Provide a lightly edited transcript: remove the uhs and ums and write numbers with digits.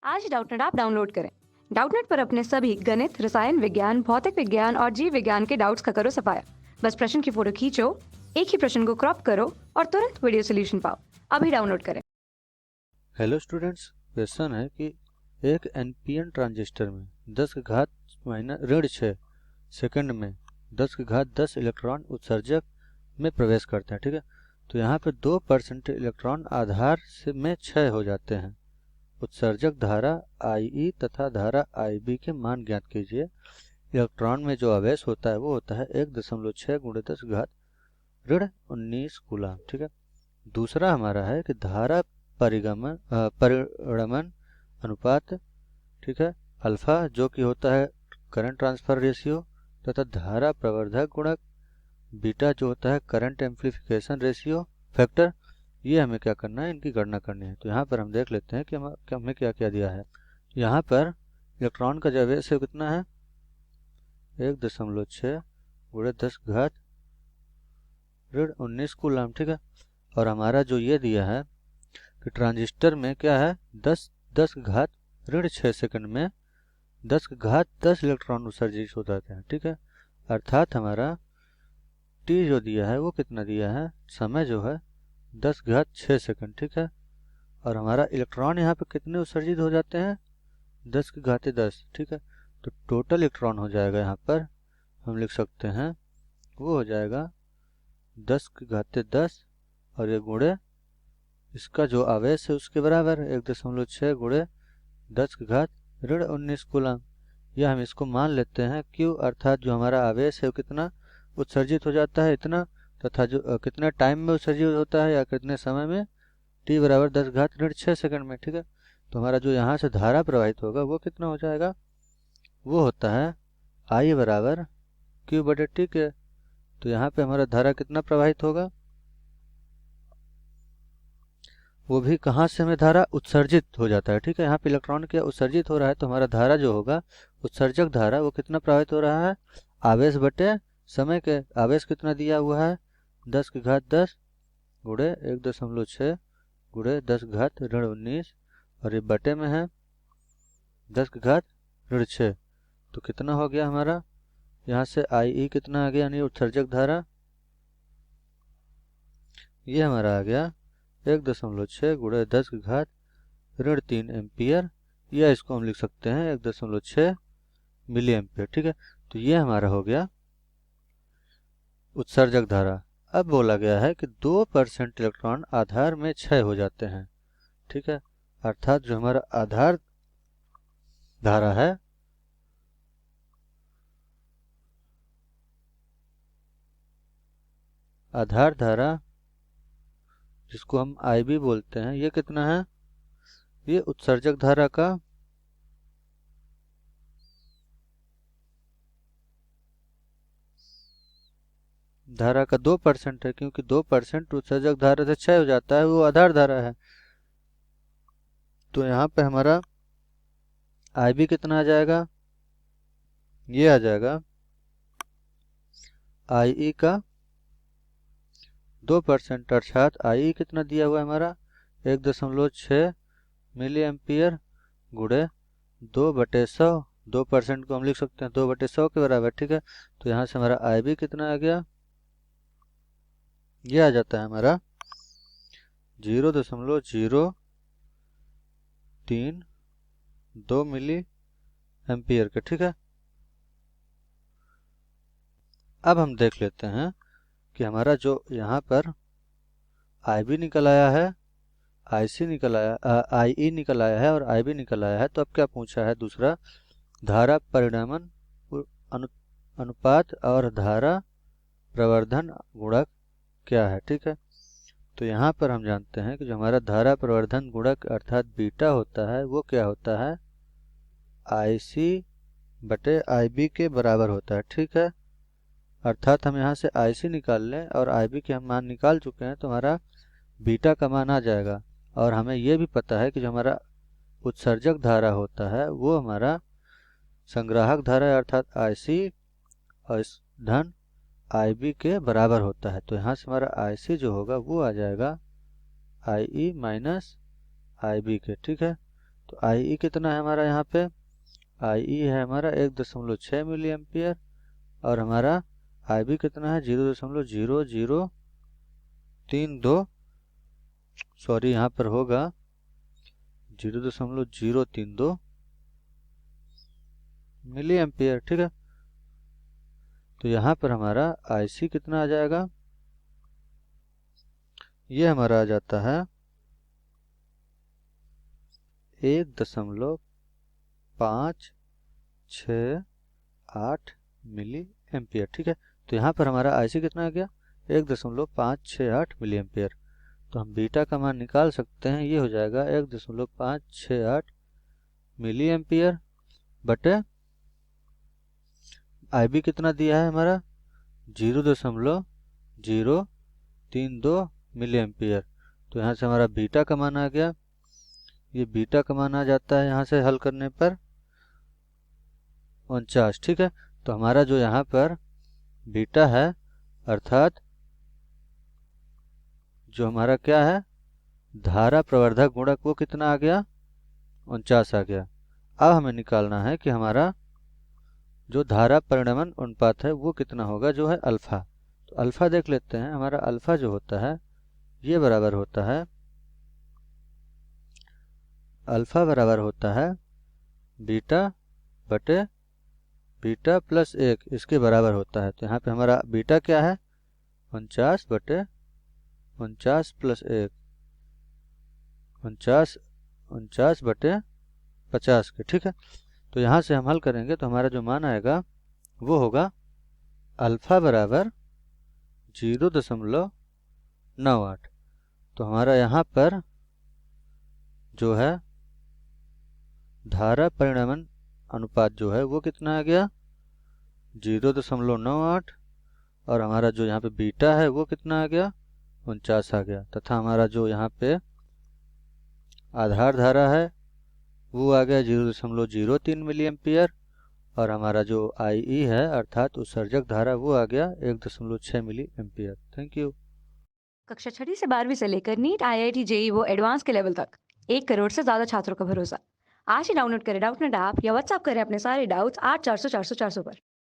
आज Doubtnut app download करें। Doubtnut पर अपने सभी गणित, रसायन विज्ञान, भौतिक विज्ञान और जीव विज्ञान के डाउट्स का करो सफाया। बस प्रश्न की फोटो खींचो, एक ही प्रश्न को क्रॉप करो और तुरंत वीडियो सोल्यूशन पाओ। अभी डाउनलोड करें। हेलो स्टूडेंट्स, क्वेश्चन है कि एक एनपीएन ट्रांजिस्टर में 10 की घात -6 सेकंड में 10 की घात 10 इलेक्ट्रॉन उत्सर्जक में प्रवेश करते हैं। ठीक है, तो यहाँ पे 2% इलेक्ट्रॉन आधार से में क्षय हो जाते हैं। उत्सर्जक धारा IE तथा धारा IB के मान ज्ञात कीजिए। इलेक्ट्रॉन में जो आवेश होता है वो होता है 1.6 × 10 की घात -19 कूलम। ठीक है, दूसरा हमारा है कि धारा परिगमन अनुपात, ठीक है, अल्फा जो कि होता है करंट ट्रांसफर रेशियो, तथा धारा प्रवर्धक गुणक बीटा जो होता है करंट एम्प्लीफिकेशन रेशियो फैक्टर। ये हमें क्या करना है, इनकी गणना करनी है। तो यहाँ पर हम देख लेते हैं कि हमें क्या क्या दिया है। यहाँ पर इलेक्ट्रॉन का जो आवेश है कितना है, 1.6 × 10 घात -19 कूलम। ठीक है, और हमारा जो ये दिया है कि ट्रांजिस्टर में क्या है, 10 की घात -6 सेकंड में 10 की घात 10 इलेक्ट्रॉन उत्सर्जित हो जाते हैं। ठीक है, अर्थात हमारा टी जो दिया है वो कितना दिया है, समय जो है 10 की घात 6 सेकंड। ठीक है, और हमारा इलेक्ट्रॉन यहाँ पे कितने उत्सर्जित हो जाते हैं, 10 की घात 10। ठीक है, तो टोटल इलेक्ट्रॉन हो जाएगा यहाँ पर हम लिख सकते हैं, वो हो जाएगा 10 की घात 10 और ये गुणे इसका जो आवेश है उसके बराबर 1.6 × 10 की घात -19 कूलम। यह हम इसको मान लेते हैं Q, अर्थात जो हमारा आवेश है वो कितना उत्सर्जित हो जाता है इतना, तथा जो कितने टाइम में उत्सर्जित होता है या कितने समय में, T बराबर 10 घात -6 सेकंड में। ठीक है, तो हमारा जो यहाँ से धारा प्रवाहित होगा वो कितना हो जाएगा, वो होता है I बराबर Q/T के। तो यहाँ पे हमारा धारा कितना प्रवाहित होगा, वो भी कहाँ से हमें धारा उत्सर्जित हो जाता है। ठीक है, यहाँ पे इलेक्ट्रॉन क्या उत्सर्जित हो रहा है, तो हमारा धारा जो होगा उत्सर्जक धारा वो कितना प्रवाहित हो रहा है, आवेश बटे समय के। आवेश कितना दिया हुआ है, 10 की घात 10 गुणे 1.6 गुणे 10 की घात -19 और ये बटे में है 10 की घात -6। तो कितना हो गया हमारा, यहाँ से IE कितना आ गया, यानी उत्सर्जक धारा ये हमारा आ गया 1.6 गुणे 10 की घात -3 एम्पियर, या इसको हम लिख सकते हैं 1.6 मिली एम्पियर। ठीक है, तो ये हमारा हो गया उत्सर्जक धारा। अब बोला गया है कि 2% इलेक्ट्रॉन आधार में क्षय हो जाते हैं। ठीक है, अर्थात जो हमारा आधार धारा है आधार धारा जिसको हम IB बोलते हैं, ये कितना है, ये उत्सर्जक धारा का धारा का 2% है, क्योंकि 2% उत्सर्जक धारा से क्षय हो जाता है, वो आधार धारा है। तो यहाँ पे हमारा IB कितना आ जाएगा, ये आ जाएगा IE का 2%, अर्थात IE कितना दिया हुआ है हमारा 1.6 मिली एम्पियर गुणे 2/100। 2% को हम लिख सकते हैं 2/100 के बराबर। ठीक है, तो यहाँ से हमारा IB कितना आ गया, ये आ जाता है हमारा 0.032 मिली एम्पियर के। ठीक है, अब हम देख लेते हैं कि हमारा जो यहाँ पर IB निकल आया है, IE निकल आया है और IB निकल आया है। तो अब क्या पूछा है, दूसरा धारा परिगमन अनुपात और धारा प्रवर्धन गुणक क्या है। ठीक है, तो यहाँ पर हम जानते हैं कि जो हमारा धारा प्रवर्धन गुणक अर्थात बीटा होता है वो क्या होता है, IC/IB के बराबर होता है। ठीक है, अर्थात हम यहाँ से IC निकाल लें और IB के हम मान निकाल चुके हैं, तो हमारा बीटा का मान आ जाएगा। और हमें ये भी पता है कि जो हमारा उत्सर्जक धारा होता है वो हमारा संग्राहक धारा अर्थात IC और इस धन IB के बराबर होता है। तो यहाँ से हमारा IC जो होगा वो आ जाएगा IE - IB के। ठीक है, तो आई कितना है हमारा यहाँ पे, आई है हमारा 1.6 मिली एम्पियर, और हमारा आई बी कितना है 0.0032, सॉरी यहाँ पर होगा 0.032 मिली एम्पियर। ठीक है, तो यहाँ पर हमारा आई सी कितना आ जाएगा, ये हमारा आ जाता है 1.568 मिली एम्पियर। ठीक है, तो यहाँ पर हमारा आई सी कितना आ गया 1.568 मिली एम्पियर। तो हम बीटा का मान निकाल सकते हैं, ये हो जाएगा 1.568 मिली एम्पियर बटे आई बी कितना दिया है हमारा 0.032 मिली एम्पियर। तो यहाँ से हमारा बीटा का मान आ गया, ये बीटा का मान आ जाता है यहाँ से हल करने पर 49। ठीक है, तो हमारा जो यहाँ पर बीटा है अर्थात जो हमारा क्या है धारा प्रवर्धक गुणक वो कितना आ गया 49 आ गया। अब हमें निकालना है कि हमारा जो धारा परिणमन अनुपात है वो कितना होगा, जो है अल्फा। तो अल्फा देख लेते हैं, हमारा अल्फा जो होता है ये बराबर होता है, अल्फा बराबर होता है बीटा बटे बीटा प्लस 1, इसके बराबर होता है। तो यहाँ पे हमारा बीटा क्या है 49 बटे 49 प्लस 1, 49 बटे 50 के। ठीक है, तो यहाँ से हम हल करेंगे तो हमारा जो मान आएगा वो होगा अल्फा बराबर 0.98। तो हमारा यहाँ पर जो है धारा परिणमन अनुपात जो है वो कितना आ गया 0.98, और हमारा जो यहाँ पे बीटा है वो कितना आ गया 49 आ गया, तथा हमारा जो यहाँ पे आधार धारा है वो आ गया 0.03 मिली एम्पियर, और हमारा जो आई ई है अर्थात उत्सर्जक धारा वो आ गया 1.6 मिली एम्पियर। Thank you. कक्षा 6 से 12वीं से लेकर नीट, IIT, JEE वो एडवांस के लेवल तक 1 करोड़ से ज्यादा छात्रों का भरोसा। आज ही डाउनलोड करें डाउटनेट ऐप या व्हाट्सएप करें अपने सारे डाउट्स 8400 400 400 पर।